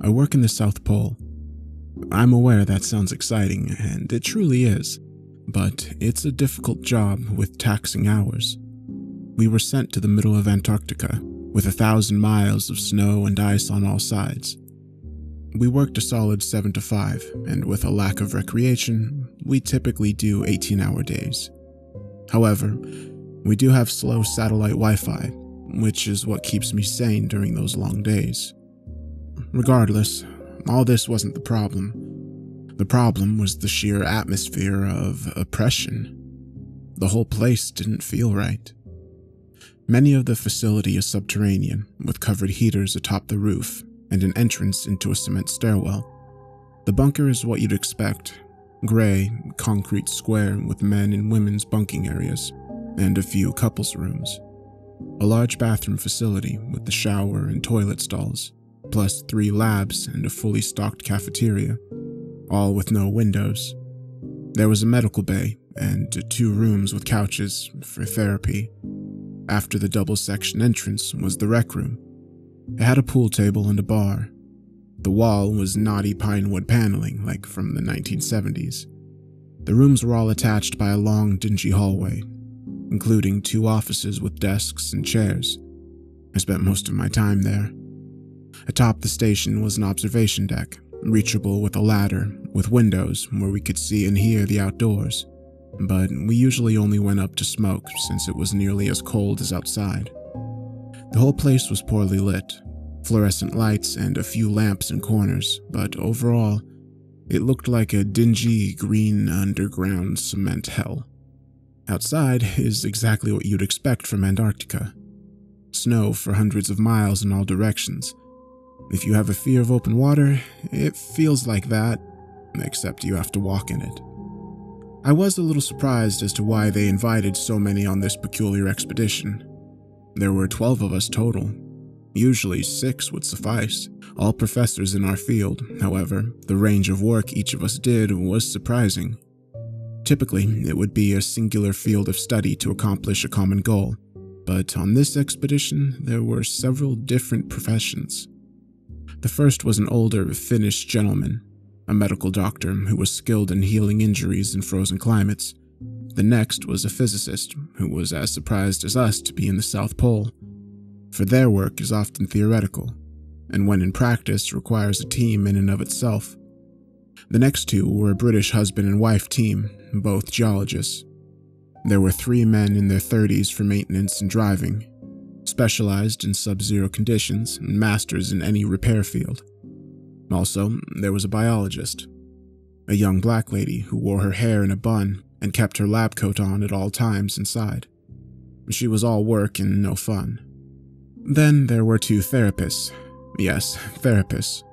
I work in the South Pole. I'm aware that sounds exciting, and it truly is, but it's a difficult job with taxing hours. We were sent to the middle of Antarctica, with 1,000 miles of snow and ice on all sides. We worked a solid 7 to 5, and with a lack of recreation, we typically do 18-hour days. However, we do have slow satellite Wi-Fi, which is what keeps me sane during those long days. Regardless, all this wasn't the problem. The problem was the sheer atmosphere of oppression. The whole place didn't feel right. Many of the facility is subterranean, with covered heaters atop the roof and an entrance into a cement stairwell. The bunker is what you'd expect: gray, concrete square with men and women's bunking areas, and a few couples' rooms. A large bathroom facility with the shower and toilet stalls, plus 3 labs and a fully stocked cafeteria, all with no windows. There was a medical bay and 2 rooms with couches for therapy. After the double-section entrance was the rec room. It had a pool table and a bar. The wall was knotty pine wood paneling like from the 1970s. The rooms were all attached by a long, dingy hallway, including 2 offices with desks and chairs. I spent most of my time there. Atop the station was an observation deck, reachable with a ladder, with windows where we could see and hear the outdoors. But we usually only went up to smoke since it was nearly as cold as outside. The whole place was poorly lit, fluorescent lights and a few lamps in corners, but overall, it looked like a dingy green underground cement hell. Outside is exactly what you'd expect from Antarctica. Snow for hundreds of miles in all directions. If you have a fear of open water, it feels like that, except you have to walk in it. I was a little surprised as to why they invited so many on this peculiar expedition. There were 12 of us total. Usually 6 would suffice, all professors in our field. However, the range of work each of us did was surprising. Typically, it would be a singular field of study to accomplish a common goal, but on this expedition, there were several different professions. The first was an older Finnish gentleman, a medical doctor who was skilled in healing injuries in frozen climates. The next was a physicist who was as surprised as us to be in the South Pole, for their work is often theoretical, and when in practice requires a team in and of itself. The next 2 were a British husband and wife team, both geologists. There were 3 men in their 30s for maintenance and driving, specialized in sub-zero conditions and masters in any repair field. Also, there was a biologist, a young black lady who wore her hair in a bun and kept her lab coat on at all times inside. She was all work and no fun. Then there were 2 therapists. Yes, therapists.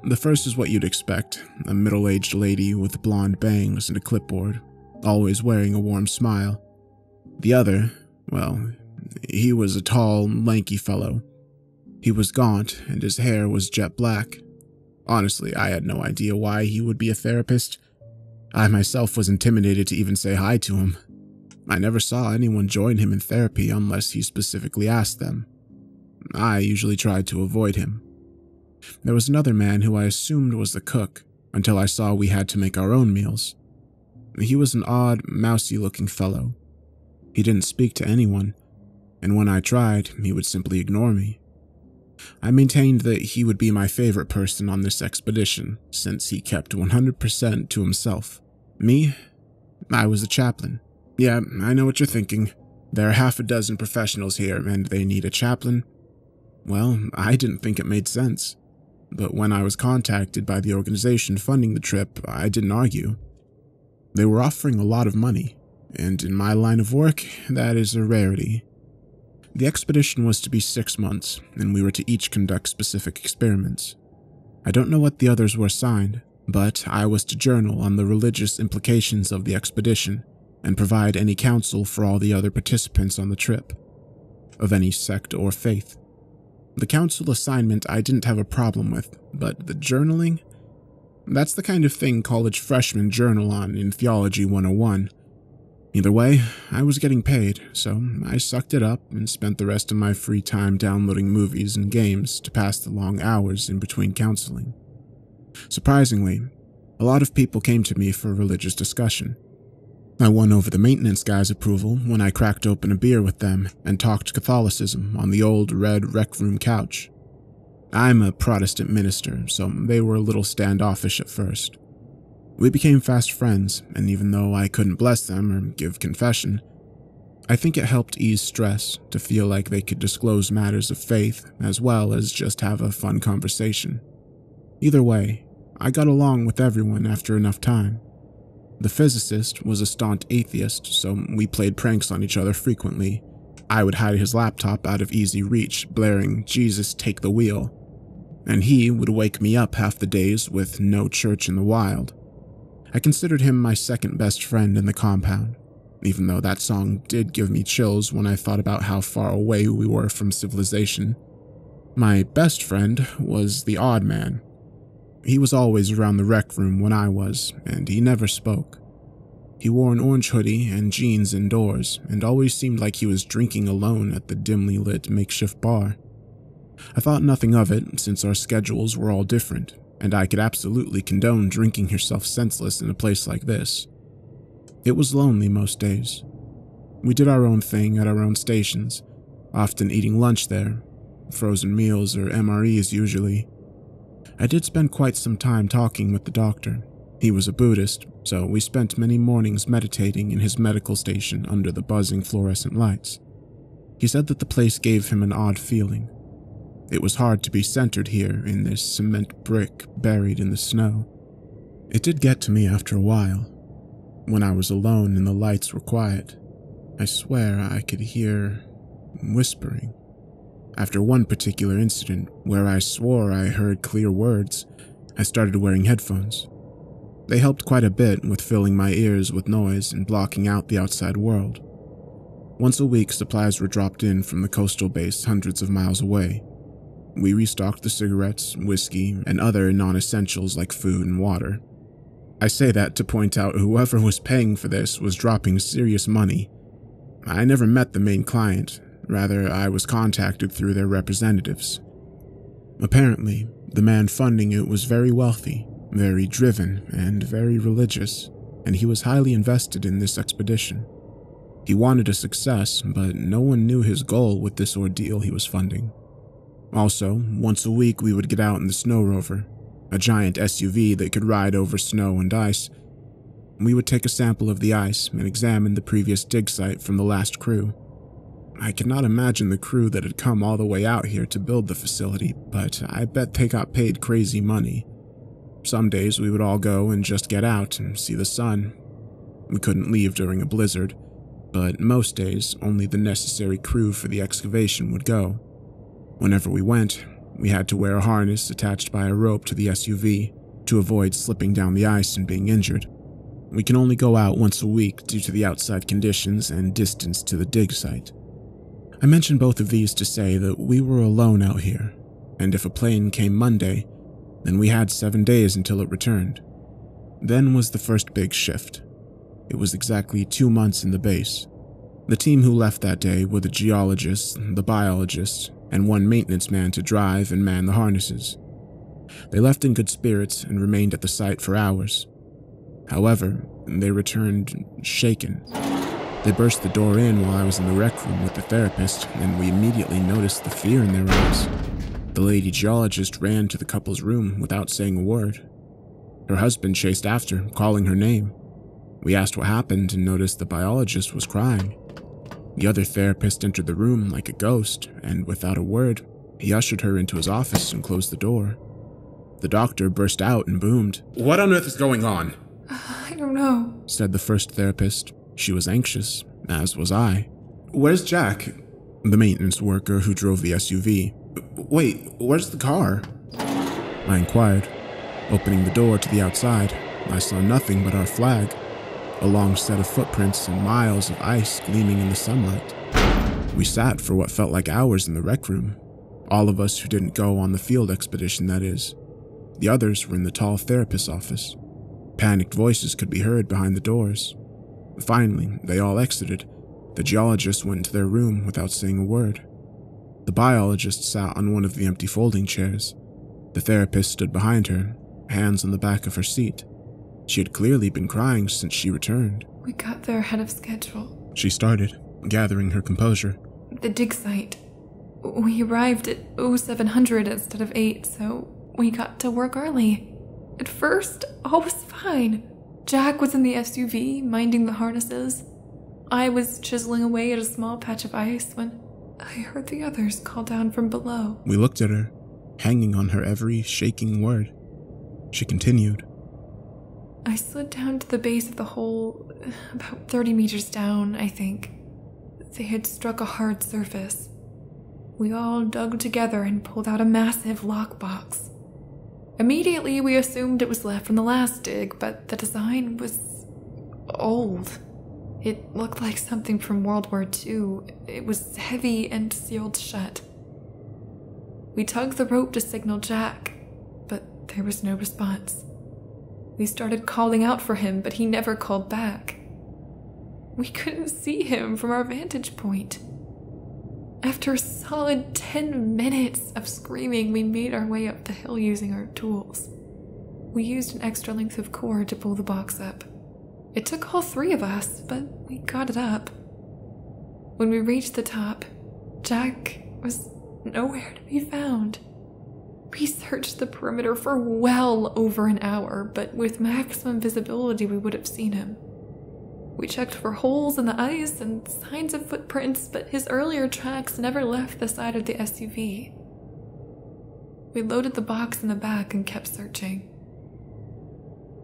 The first is what you'd expect, a middle-aged lady with blonde bangs and a clipboard, always wearing a warm smile. The other, well, he was a tall, lanky fellow. He was gaunt and his hair was jet black. Honestly, I had no idea why he would be a therapist. I myself was intimidated to even say hi to him. I never saw anyone join him in therapy unless he specifically asked them. I usually tried to avoid him. There was another man who I assumed was the cook, until I saw we had to make our own meals. He was an odd, mousy-looking fellow. He didn't speak to anyone, and when I tried, he would simply ignore me. I maintained that he would be my favorite person on this expedition, since he kept 100% to himself. Me? I was the chaplain. Yeah, I know what you're thinking. There are half a dozen professionals here, and they need a chaplain. Well, I didn't think it made sense. But when I was contacted by the organization funding the trip, I didn't argue. They were offering a lot of money, and in my line of work, that is a rarity. The expedition was to be 6 months, and we were to each conduct specific experiments. I don't know what the others were assigned, but I was to journal on the religious implications of the expedition and provide any counsel for all the other participants on the trip, of any sect or faith. The counsel assignment I didn't have a problem with, but the journaling? That's the kind of thing college freshmen journal on in Theology 101. Either way, I was getting paid, so I sucked it up and spent the rest of my free time downloading movies and games to pass the long hours in between counseling. Surprisingly, a lot of people came to me for religious discussion. I won over the maintenance guy's approval when I cracked open a beer with them and talked Catholicism on the old red rec room couch. I'm a Protestant minister, so they were a little standoffish at first. We became fast friends, and even though I couldn't bless them or give confession, I think it helped ease stress to feel like they could disclose matters of faith as well as just have a fun conversation. Either way, I got along with everyone after enough time. The physicist was a staunch atheist, so we played pranks on each other frequently. I would hide his laptop out of easy reach, blaring, "Jesus, take the wheel." And he would wake me up half the days with No Church in the Wild. I considered him my second best friend in the compound, even though that song did give me chills when I thought about how far away we were from civilization. My best friend was the odd man. He was always around the rec room when I was, and he never spoke. He wore an orange hoodie and jeans indoors, and always seemed like he was drinking alone at the dimly lit makeshift bar. I thought nothing of it since our schedules were all different, and I could absolutely condone drinking yourself senseless in a place like this. It was lonely most days. We did our own thing at our own stations, often eating lunch there, frozen meals or MREs usually. I did spend quite some time talking with the doctor. He was a Buddhist, so we spent many mornings meditating in his medical station under the buzzing fluorescent lights. He said that the place gave him an odd feeling. It was hard to be centered here in this cement brick buried in the snow. It did get to me after a while. When I was alone and the lights were quiet, I swear I could hear whispering. After one particular incident where I swore I heard clear words, I started wearing headphones. They helped quite a bit with filling my ears with noise and blocking out the outside world. Once a week, supplies were dropped in from the coastal base hundreds of miles away. We restocked the cigarettes, whiskey, and other non-essentials like food and water. I say that to point out whoever was paying for this was dropping serious money. I never met the main client, rather I was contacted through their representatives. Apparently, the man funding it was very wealthy, very driven, and very religious, and he was highly invested in this expedition. He wanted a success, but no one knew his goal with this ordeal he was funding. Also, once a week we would get out in the Snow Rover, a giant SUV that could ride over snow and ice. We would take a sample of the ice and examine the previous dig site from the last crew. I could not imagine the crew that had come all the way out here to build the facility, but I bet they got paid crazy money. Some days we would all go and just get out and see the sun. We couldn't leave during a blizzard, but most days only the necessary crew for the excavation would go. Whenever we went, we had to wear a harness attached by a rope to the SUV to avoid slipping down the ice and being injured. We can only go out once a week due to the outside conditions and distance to the dig site. I mention both of these to say that we were alone out here, and if a plane came Monday, then we had 7 days until it returned. Then was the first big shift. It was exactly 2 months in the base. The team who left that day were the geologists, the biologists, and one maintenance man to drive and man the harnesses. They left in good spirits and remained at the site for hours. However, they returned shaken. They burst the door in while I was in the rec room with the therapist, and we immediately noticed the fear in their eyes. The lady geologist ran to the couple's room without saying a word. Her husband chased after, calling her name. We asked what happened and noticed the biologist was crying. The other therapist entered the room like a ghost, and without a word, he ushered her into his office and closed the door. The doctor burst out and boomed, "What on earth is going on?" I don't know, said the first therapist. She was anxious, as was I. "Where's Jack?" The maintenance worker who drove the SUV. "Wait, where's the car?" I inquired. Opening the door to the outside, I saw nothing but our flag, a long set of footprints and miles of ice gleaming in the sunlight. We sat for what felt like hours in the rec room, all of us who didn't go on the field expedition, that is. The others were in the tall therapist's office. Panicked voices could be heard behind the doors. Finally, they all exited. The geologist went to their room without saying a word. The biologist sat on one of the empty folding chairs. The therapist stood behind her, hands on the back of her seat. She had clearly been crying since she returned. We got there ahead of schedule, she started, gathering her composure. The dig site. We arrived at 0700 instead of 8, so we got to work early. At first, all was fine. Jack was in the SUV, minding the harnesses. I was chiseling away at a small patch of ice when I heard the others call down from below. We looked at her, hanging on her every shaking word. She continued. I slid down to the base of the hole, about 30 meters down, I think. They had struck a hard surface. We all dug together and pulled out a massive lockbox. Immediately, we assumed it was left from the last dig, but the design was old. It looked like something from World War II. It was heavy and sealed shut. We tugged the rope to signal Jack, but there was no response. We started calling out for him, but he never called back. We couldn't see him from our vantage point. After a solid 10 minutes of screaming, we made our way up the hill using our tools. We used an extra length of cord to pull the box up. It took all 3 of us, but we got it up. When we reached the top, Jack was nowhere to be found. We searched the perimeter for well over an hour, but with maximum visibility we would have seen him. We checked for holes in the ice and signs of footprints, but his earlier tracks never left the side of the SUV. We loaded the box in the back and kept searching.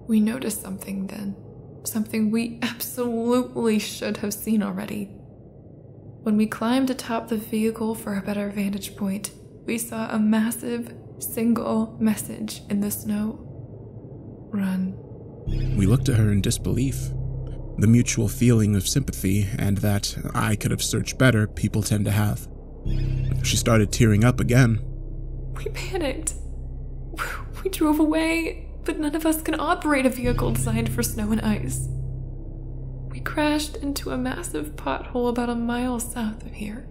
We noticed something then. Something we absolutely should have seen already. When we climbed atop the vehicle for a better vantage point, we saw a massive, single message in the snow. Run. We looked at her in disbelief. The mutual feeling of sympathy and that I could have searched better people tend to have. She started tearing up again. We panicked. We drove away, but none of us can operate a vehicle designed for snow and ice. We crashed into a massive pothole about a mile south of here.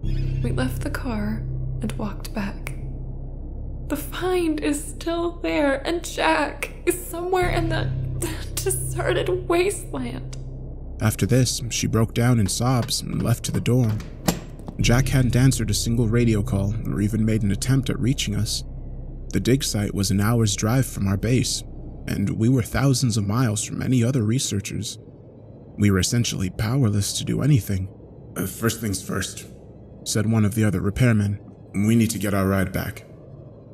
We left the car and walked back. The find is still there, and Jack is somewhere in that deserted wasteland. After this, she broke down in sobs and left to the dorm. Jack hadn't answered a single radio call or even made an attempt at reaching us. The dig site was an hour's drive from our base, and we were thousands of miles from any other researchers. We were essentially powerless to do anything. First things first, said one of the other repairmen. We need to get our ride back.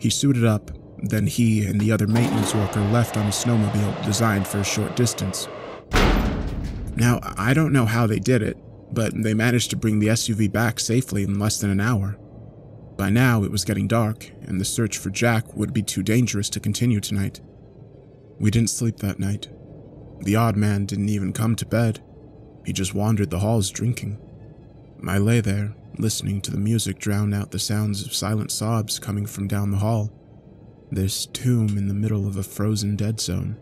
He suited up, then he and the other maintenance worker left on a snowmobile designed for a short distance. Now, I don't know how they did it, but they managed to bring the SUV back safely in less than an hour. By now, it was getting dark, and the search for Jack would be too dangerous to continue tonight. We didn't sleep that night. The odd man didn't even come to bed. He just wandered the halls drinking. I lay there, listening to the music drown out the sounds of silent sobs coming from down the hall. This tomb in the middle of a frozen dead zone.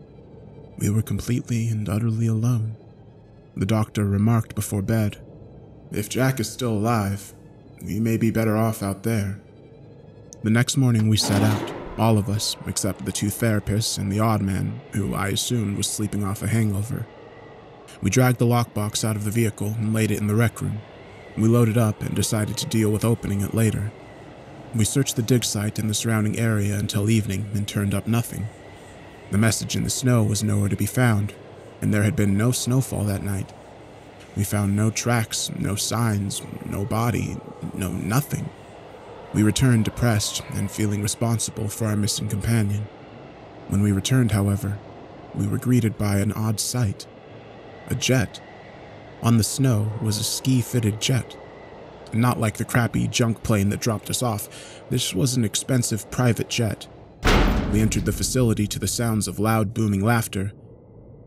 We were completely and utterly alone. The doctor remarked before bed, "If Jack is still alive, we may be better off out there." The next morning we set out, all of us, except the 2 therapists and the odd man, who I assumed was sleeping off a hangover. We dragged the lockbox out of the vehicle and laid it in the rec room. We loaded up and decided to deal with opening it later. We searched the dig site and the surrounding area until evening and turned up nothing. The message in the snow was nowhere to be found, and there had been no snowfall that night. We found no tracks, no signs, no body, no nothing. We returned depressed and feeling responsible for our missing companion. When we returned, however, we were greeted by an odd sight. A jet. On the snow was a ski-fitted jet. Not like the crappy junk plane that dropped us off. This was an expensive private jet. We entered the facility to the sounds of loud booming laughter.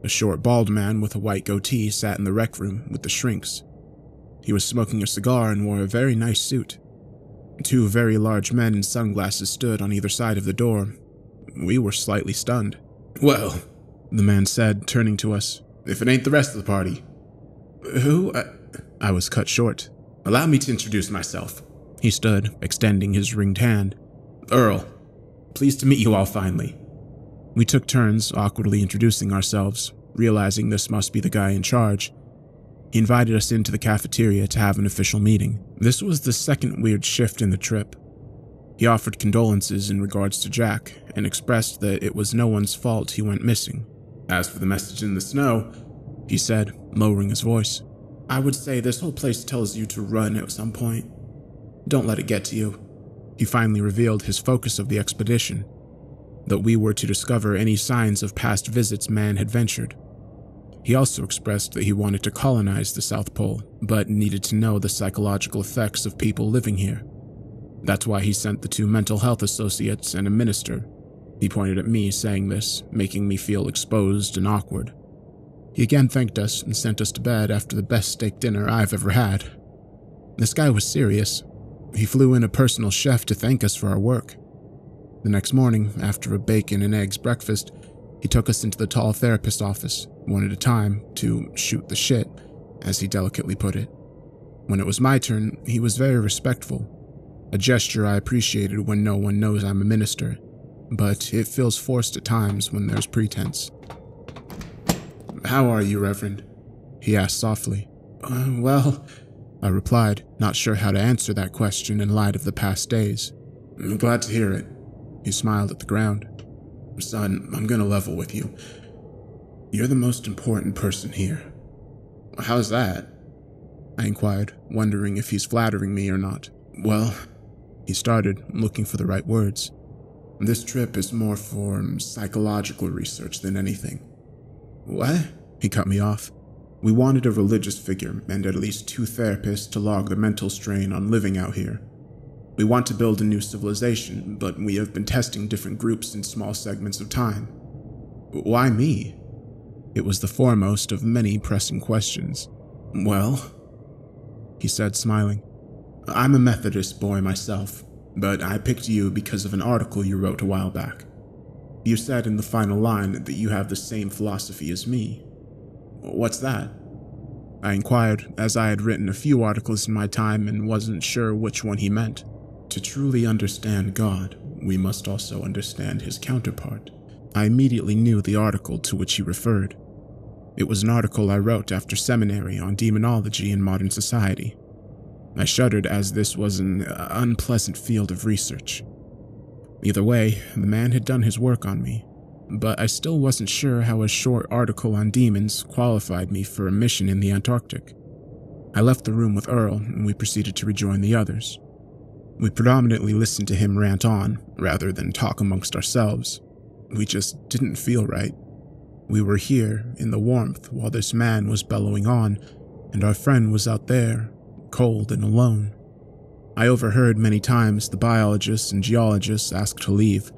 A short bald man with a white goatee sat in the rec room with the shrinks. He was smoking a cigar and wore a very nice suit. 2 very large men in sunglasses stood on either side of the door. We were slightly stunned. "Well," the man said, turning to us, if it ain't the rest of the party. Who? I was cut short. Allow me to introduce myself. He stood, extending his ringed hand. Earl. Pleased to meet you all finally. We took turns awkwardly introducing ourselves, realizing this must be the guy in charge. He invited us into the cafeteria to have an official meeting. This was the second weird shift in the trip. He offered condolences in regards to Jack and expressed that it was no one's fault he went missing. As for the message in the snow, he said, lowering his voice, I would say this whole place tells you to run at some point. Don't let it get to you. He finally revealed his focus of the expedition, that we were to discover any signs of past visits man had ventured. He also expressed that he wanted to colonize the South Pole, but needed to know the psychological effects of people living here. That's why he sent the 2 mental health associates and a minister. He pointed at me saying this, making me feel exposed and awkward. He again thanked us and sent us to bed after the best steak dinner I've ever had. This guy was serious. He flew in a personal chef to thank us for our work. The next morning, after a bacon and eggs breakfast, he took us into the tall therapist's office, one at a time, to shoot the shit, as he delicately put it. When it was my turn, he was very respectful, a gesture I appreciated when no one knows I'm a minister, but it feels forced at times when there's pretense. How are you, Reverend? He asked softly. Well, I replied, not sure how to answer that question in light of the past days. I'm glad to hear it. He smiled at the ground. Son, I'm gonna level with you. You're the most important person here. How's that? I inquired, wondering if he's flattering me or not. Well, he started, looking for the right words. This trip is more for psychological research than anything. What? He cut me off. We wanted a religious figure and at least 2 therapists to log the mental strain on living out here. We want to build a new civilization, but we have been testing different groups in small segments of time. Why me? It was the foremost of many pressing questions. Well, he said, smiling, I'm a Methodist boy myself, but I picked you because of an article you wrote a while back. You said in the final line that you have the same philosophy as me. What's that? I inquired, as I had written a few articles in my time and wasn't sure which one he meant. To truly understand God, we must also understand his counterpart. I immediately knew the article to which he referred. It was an article I wrote after seminary on demonology in modern society. I shuddered as this was an unpleasant field of research. Either way, the man had done his work on me, but I still wasn't sure how a short article on demons qualified me for a mission in the Antarctic. I left the room with Earl, and we proceeded to rejoin the others. We predominantly listened to him rant on, rather than talk amongst ourselves. We just didn't feel right. We were here, in the warmth, while this man was bellowing on, and our friend was out there, cold and alone. I overheard many times the biologists and geologists ask to leave.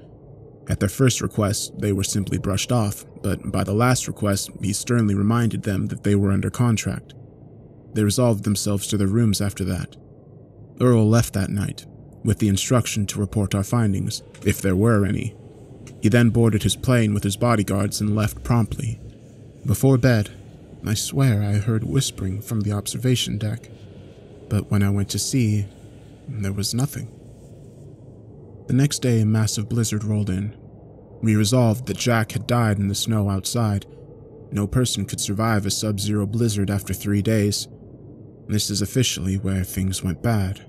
At their first request, they were simply brushed off, but by the last request, he sternly reminded them that they were under contract. They resolved themselves to their rooms after that. Earl left that night, with the instruction to report our findings, if there were any. He then boarded his plane with his bodyguards and left promptly. Before bed, I swear I heard whispering from the observation deck, but when I went to see, there was nothing. The next day, a massive blizzard rolled in. We resolved that Jack had died in the snow outside. No person could survive a sub-zero blizzard after 3 days. This is officially where things went bad.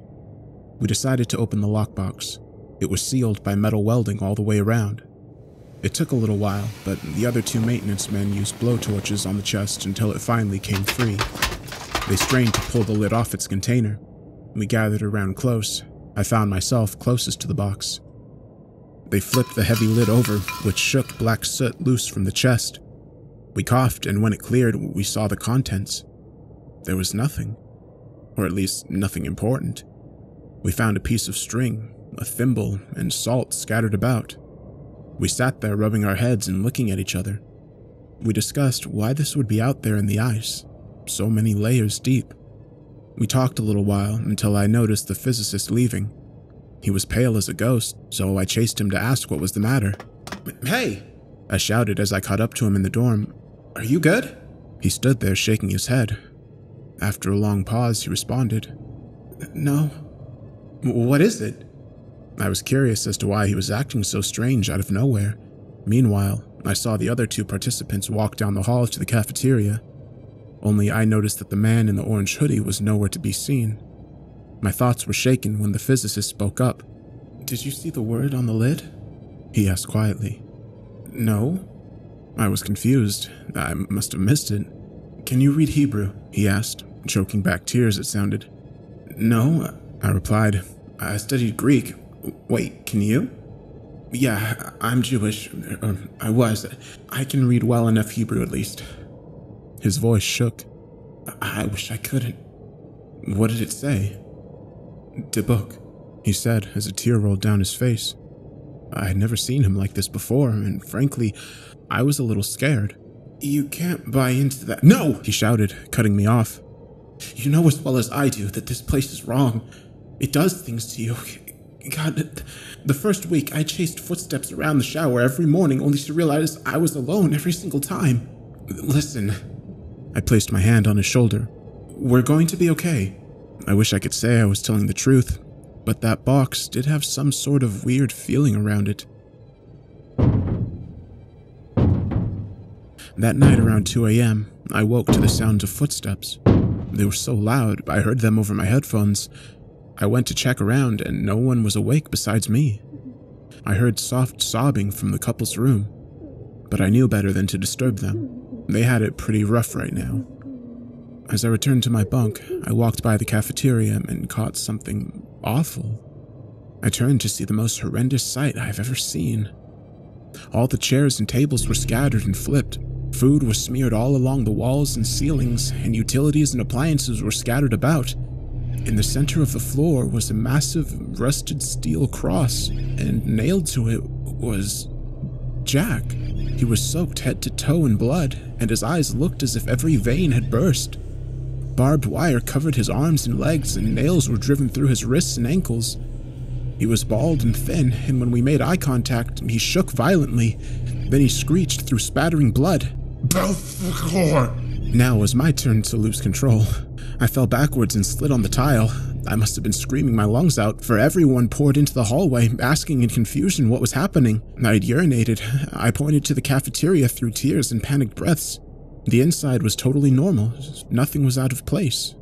We decided to open the lockbox. It was sealed by metal welding all the way around. It took a little while, but the other 2 maintenance men used blowtorches on the chest until it finally came free. They strained to pull the lid off its container. We gathered around close. I found myself closest to the box. They flipped the heavy lid over, which shook black soot loose from the chest. We coughed, and when it cleared, we saw the contents. There was nothing. Or at least, nothing important. We found a piece of string, a thimble, and salt scattered about. We sat there rubbing our heads and looking at each other. We discussed why this would be out there in the ice, so many layers deep. We talked a little while until I noticed the physicist leaving. He was pale as a ghost, so I chased him to ask what was the matter. Hey! I shouted as I caught up to him in the dorm. Are you good? He stood there shaking his head. After a long pause, he responded, "No." "What is it?" I was curious as to why he was acting so strange out of nowhere. Meanwhile, I saw the other 2 participants walk down the hall to the cafeteria. Only I noticed that the man in the orange hoodie was nowhere to be seen. My thoughts were shaken when the physicist spoke up. "Did you see the word on the lid?" he asked quietly. "No." I was confused. I must have missed it. "Can you read Hebrew?" he asked, choking back tears it sounded. "No," I replied. "I studied Greek." "Wait, can you?" "Yeah, I'm Jewish. I was. I can read well enough Hebrew at least." His voice shook. "I wish I couldn't." "What did it say?" "The book," he said as a tear rolled down his face. I had never seen him like this before, and frankly, I was a little scared. "You can't buy into that." "No!" he shouted, cutting me off. "You know as well as I do that this place is wrong. It does things to you. God, the first week I chased footsteps around the shower every morning only to realize I was alone every single time. Listen." I placed my hand on his shoulder. "We're going to be okay." I wish I could say I was telling the truth, but that box did have some sort of weird feeling around it. That night around 2 a.m., I woke to the sound of footsteps. They were so loud, I heard them over my headphones. I went to check around, and no one was awake besides me. I heard soft sobbing from the couple's room, but I knew better than to disturb them. They had it pretty rough right now. As I returned to my bunk, I walked by the cafeteria and caught something awful. I turned to see the most horrendous sight I've ever seen. All the chairs and tables were scattered and flipped. Food was smeared all along the walls and ceilings, and utilities and appliances were scattered about. In the center of the floor was a massive rusted steel cross, and nailed to it was Jack. He was soaked head to toe in blood, and his eyes looked as if every vein had burst. Barbed wire covered his arms and legs, and nails were driven through his wrists and ankles. He was bald and thin, and when we made eye contact, he shook violently. Then he screeched through spattering blood, "Belphegor!" Now it was my turn to lose control. I fell backwards and slid on the tile. I must have been screaming my lungs out, for everyone poured into the hallway, asking in confusion what was happening. I'd urinated. I pointed to the cafeteria through tears and panicked breaths. The inside was totally normal. Nothing was out of place.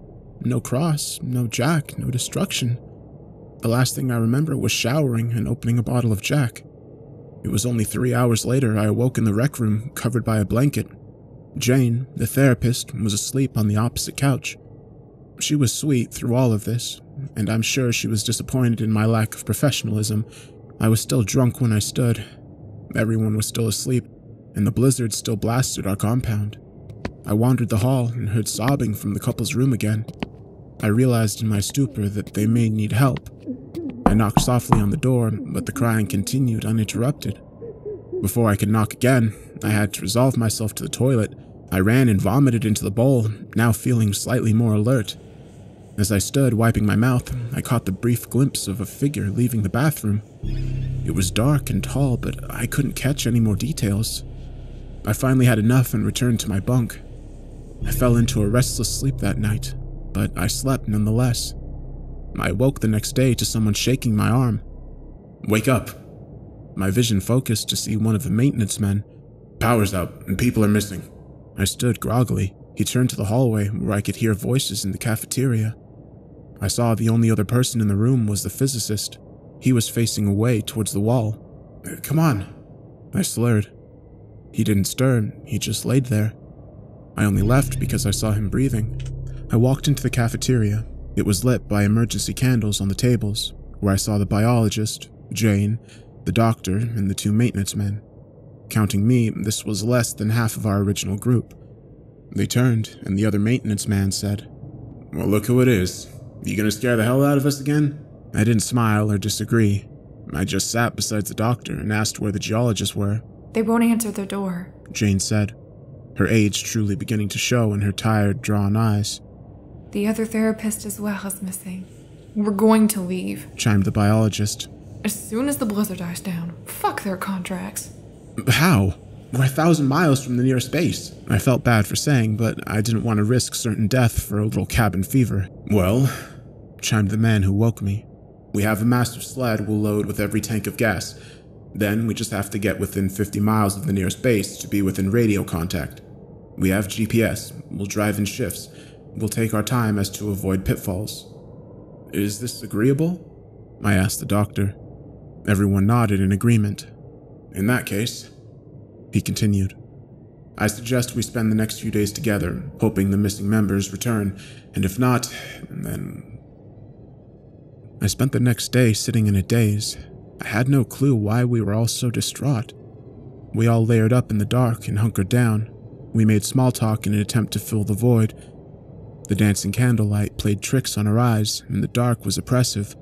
No cross, no Jack, no destruction. The last thing I remember was showering and opening a bottle of Jack. It was only 3 hours later I awoke in the rec room, covered by a blanket. Jane, the therapist, was asleep on the opposite couch. She was sweet through all of this, and I'm sure she was disappointed in my lack of professionalism. I was still drunk when I stood. Everyone was still asleep, and the blizzard still blasted our compound. I wandered the hall and heard sobbing from the couple's room again. I realized in my stupor that they may need help. I knocked softly on the door, but the crying continued uninterrupted. Before I could knock again, I had to resolve myself to the toilet. I ran and vomited into the bowl, now feeling slightly more alert. As I stood wiping my mouth, I caught the brief glimpse of a figure leaving the bathroom. It was dark and tall, but I couldn't catch any more details. I finally had enough and returned to my bunk. I fell into a restless sleep that night, but I slept nonetheless. I woke the next day to someone shaking my arm. "Wake up!" My vision focused to see one of the maintenance men. "Power's out, and people are missing." I stood groggily. He turned to the hallway where I could hear voices in the cafeteria. I saw the only other person in the room was the physicist. He was facing away towards the wall. "Come on," I slurred. He didn't stir, he just laid there. I only left because I saw him breathing. I walked into the cafeteria. It was lit by emergency candles on the tables, where I saw the biologist, Jane, the doctor, and the 2 maintenance men. Counting me, this was less than half of our original group. They turned, and the other maintenance man said, "Well, look who it is. You gonna scare the hell out of us again?" I didn't smile or disagree. I just sat beside the doctor and asked where the geologists were. "They won't answer their door," Jane said, her age truly beginning to show in her tired, drawn eyes. "The other therapist as well is missing. We're going to leave," chimed the biologist. "as soon as the blizzard dies down. Fuck their contracts." "How?" We're 1,000 miles from the nearest base. I felt bad for saying, but I didn't want to risk certain death for a little cabin fever. Well, chimed the man who woke me. We have a massive sled we'll load with every tank of gas. Then we just have to get within 50 miles of the nearest base to be within radio contact. We have GPS. We'll drive in shifts. We'll take our time as to avoid pitfalls. Is this agreeable? I asked the doctor. Everyone nodded in agreement. In that case, he continued, I suggest we spend the next few days together, hoping the missing members return, and if not, then... I spent the next day sitting in a daze. I had no clue why we were all so distraught. We all layered up in the dark and hunkered down. We made small talk in an attempt to fill the void. The dancing candlelight played tricks on our eyes, and the dark was oppressive.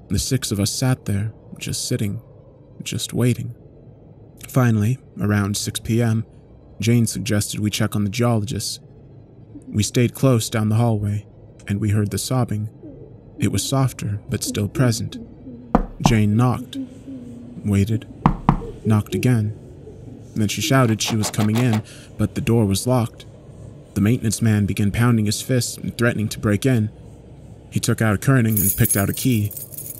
The 6 of us sat there, just sitting, just waiting. Finally, around 6 p.m., Jane suggested we check on the geologists. We stayed close down the hallway, and we heard the sobbing. It was softer, but still present. Jane knocked, waited, knocked again. Then she shouted she was coming in, but the door was locked. The maintenance man began pounding his fists and threatening to break in. He took out a kerning and picked out a key.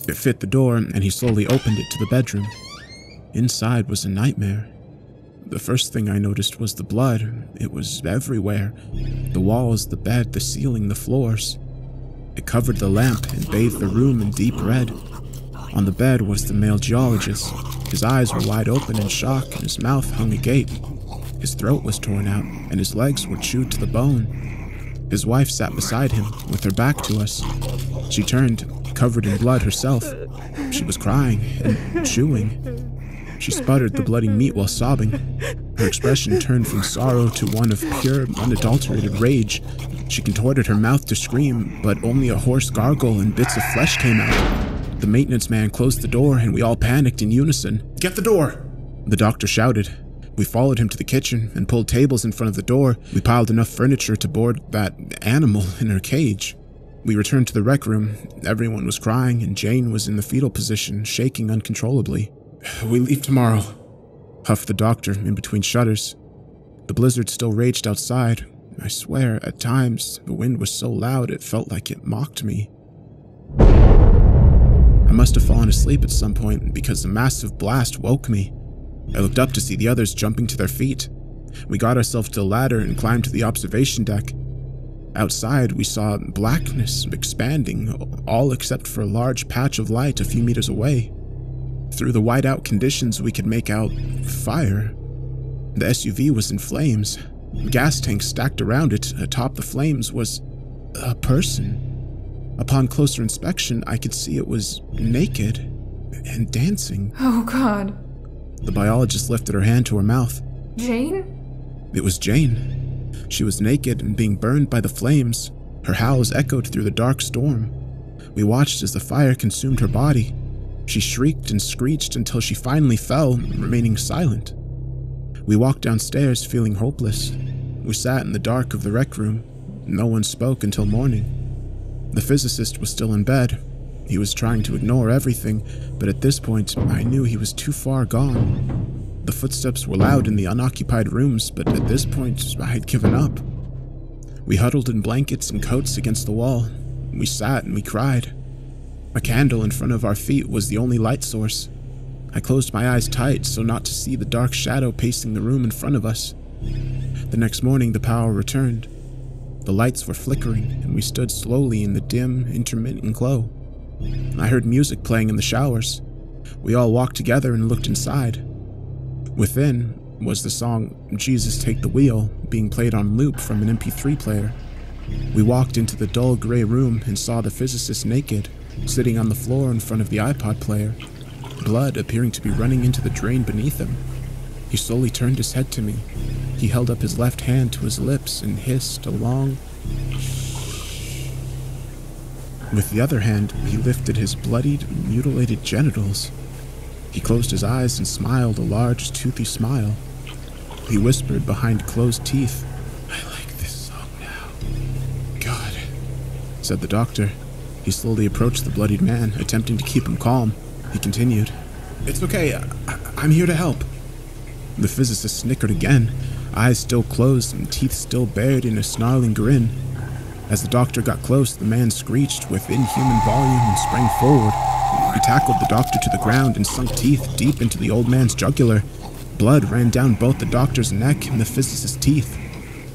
It fit the door, and he slowly opened it to the bedroom. Inside was a nightmare. The first thing I noticed was the blood. It was everywhere. The walls, the bed, the ceiling, the floors. It covered the lamp and bathed the room in deep red. On the bed was the male geologist. His eyes were wide open in shock, and his mouth hung agape. His throat was torn out, and his legs were chewed to the bone. His wife sat beside him, with her back to us. She turned, covered in blood herself. She was crying and chewing. She sputtered the bloody meat while sobbing. Her expression turned from sorrow to one of pure, unadulterated rage. She contorted her mouth to scream, but only a hoarse gargle and bits of flesh came out. The maintenance man closed the door, and we all panicked in unison. Get the door! The doctor shouted. We followed him to the kitchen and pulled tables in front of the door. We piled enough furniture to board that animal in her cage. We returned to the rec room. Everyone was crying, and Jane was in the fetal position, shaking uncontrollably. We leave tomorrow, huffed the doctor in between shudders. The blizzard still raged outside. I swear, at times, the wind was so loud it felt like it mocked me. I must have fallen asleep at some point because the massive blast woke me. I looked up to see the others jumping to their feet. We got ourselves to a ladder and climbed to the observation deck. Outside, we saw blackness expanding, all except for a large patch of light a few meters away. Through the white-out conditions, we could make out fire. The SUV was in flames. Gas tanks stacked around it. Atop the flames was a person. Upon closer inspection, I could see it was naked and dancing. Oh, God. The biologist lifted her hand to her mouth. Jane? It was Jane. She was naked and being burned by the flames. Her howls echoed through the dark storm. We watched as the fire consumed her body. She shrieked and screeched until she finally fell, remaining silent. We walked downstairs feeling hopeless. We sat in the dark of the rec room. No one spoke until morning. The physicist was still in bed. He was trying to ignore everything, but at this point, I knew he was too far gone. The footsteps were loud in the unoccupied rooms, but at this point, I had given up. We huddled in blankets and coats against the wall. We sat and we cried. A candle in front of our feet was the only light source. I closed my eyes tight so not to see the dark shadow pacing the room in front of us. The next morning, the power returned. The lights were flickering, and we stood slowly in the dim, intermittent glow. I heard music playing in the showers. We all walked together and looked inside. Within was the song Jesus Take the Wheel being played on loop from an MP3 player. We walked into the dull gray room and saw the physicist naked, sitting on the floor in front of the iPod player, blood appearing to be running into the drain beneath him. He slowly turned his head to me. He held up his left hand to his lips and hissed a long shh. With the other hand, he lifted his bloodied, mutilated genitals. He closed his eyes and smiled a large, toothy smile. He whispered behind closed teeth, "I like this song now." "God," said the doctor. He slowly approached the bloodied man, attempting to keep him calm. He continued, "It's okay. I'm here to help." The physicist snickered again, eyes still closed and teeth still bared in a snarling grin. As the doctor got close, the man screeched with inhuman volume and sprang forward. He tackled the doctor to the ground and sunk teeth deep into the old man's jugular. Blood ran down both the doctor's neck and the physicist's teeth.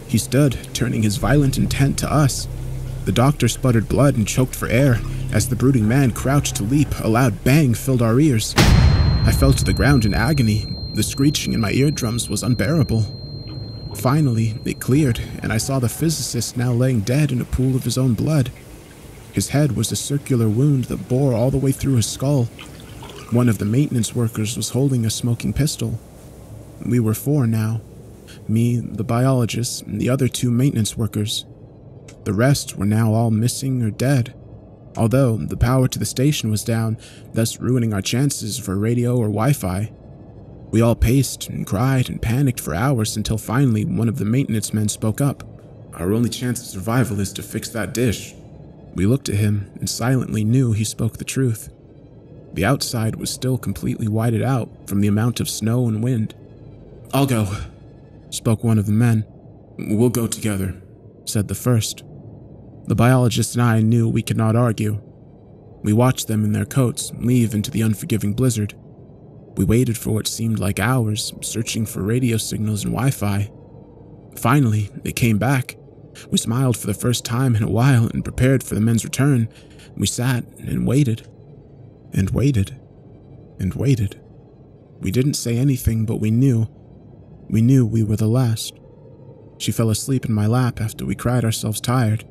He stood, turning his violent intent to us. The doctor sputtered blood and choked for air. As the brooding man crouched to leap, a loud bang filled our ears. I fell to the ground in agony. The screeching in my eardrums was unbearable. Finally, it cleared, and I saw the physicist now laying dead in a pool of his own blood. His head was a circular wound that bore all the way through his skull. One of the maintenance workers was holding a smoking pistol. We were 4 now. Me, the biologist, and the other 2 maintenance workers. The rest were now all missing or dead, although the power to the station was down, thus ruining our chances for radio or Wi-Fi. We all paced and cried and panicked for hours until finally one of the maintenance men spoke up. "Our only chance of survival is to fix that dish." We looked at him and silently knew he spoke the truth. The outside was still completely whited out from the amount of snow and wind. "I'll go," spoke one of the men. "We'll go together," said the first. The biologist and I knew we could not argue. We watched them in their coats leave into the unforgiving blizzard. We waited for what seemed like hours, searching for radio signals and Wi-Fi. Finally, it came back. We smiled for the first time in a while and prepared for the men's return. We sat and waited, and waited, and waited. We didn't say anything, but we knew. We knew we were the last. She fell asleep in my lap after we cried ourselves tired.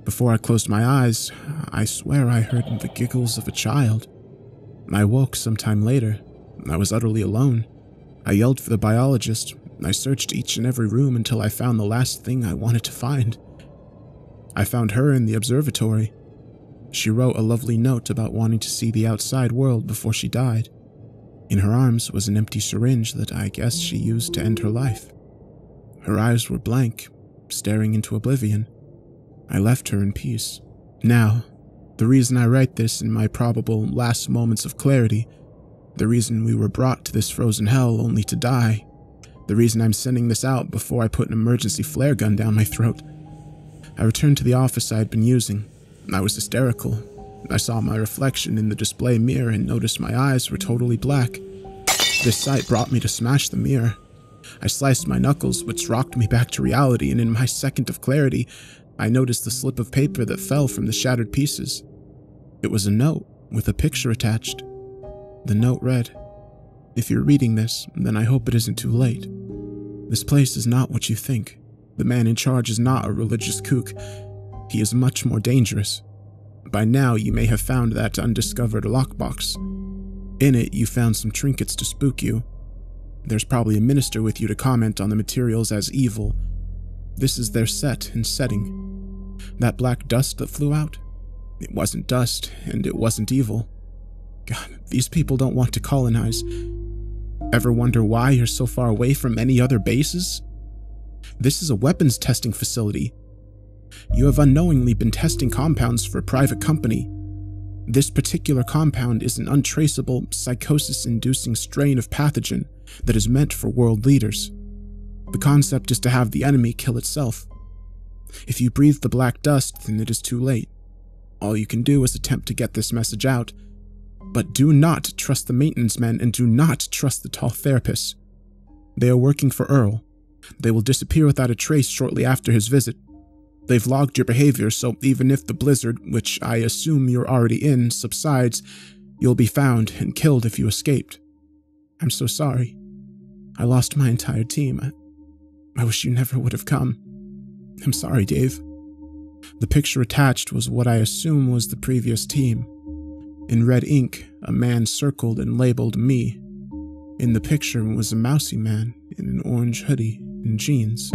Before I closed my eyes, I swear I heard the giggles of a child. I woke sometime later. I was utterly alone. I yelled for the biologist. I searched each and every room until I found the last thing I wanted to find. I found her in the observatory. She wrote a lovely note about wanting to see the outside world before she died. In her arms was an empty syringe that I guess she used to end her life. Her eyes were blank, staring into oblivion. I left her in peace. Now, the reason I write this in my probable last moments of clarity, the reason we were brought to this frozen hell only to die, the reason I'm sending this out before I put an emergency flare gun down my throat. I returned to the office I had been using. I was hysterical. I saw my reflection in the display mirror and noticed my eyes were totally black. This sight brought me to smash the mirror. I sliced my knuckles, which rocked me back to reality, and in my second of clarity, I noticed the slip of paper that fell from the shattered pieces. It was a note with a picture attached. The note read, "If you're reading this, then I hope it isn't too late. This place is not what you think. The man in charge is not a religious kook. He is much more dangerous. By now, you may have found that undiscovered lockbox. In it, you found some trinkets to spook you. There's probably a minister with you to comment on the materials as evil. This is their set and setting. That black dust that flew out? It wasn't dust, and it wasn't evil. God, these people don't want to colonize. Ever wonder why you're so far away from any other bases? This is a weapons testing facility. You have unknowingly been testing compounds for a private company. This particular compound is an untraceable, psychosis-inducing strain of pathogen that is meant for world leaders. The concept is to have the enemy kill itself. If you breathe the black dust, then it is too late. All you can do is attempt to get this message out. But do not trust the maintenance men and do not trust the tall therapists. They are working for Earl. They will disappear without a trace shortly after his visit. They've logged your behavior, so even if the blizzard, which I assume you're already in, subsides, you'll be found and killed if you escaped. I'm so sorry. I lost my entire team. I wish you never would have come. I'm sorry, Dave. The picture attached was what I assume was the previous team. In red ink, a man circled and labeled me. In the picture was a mousy man in an orange hoodie and jeans.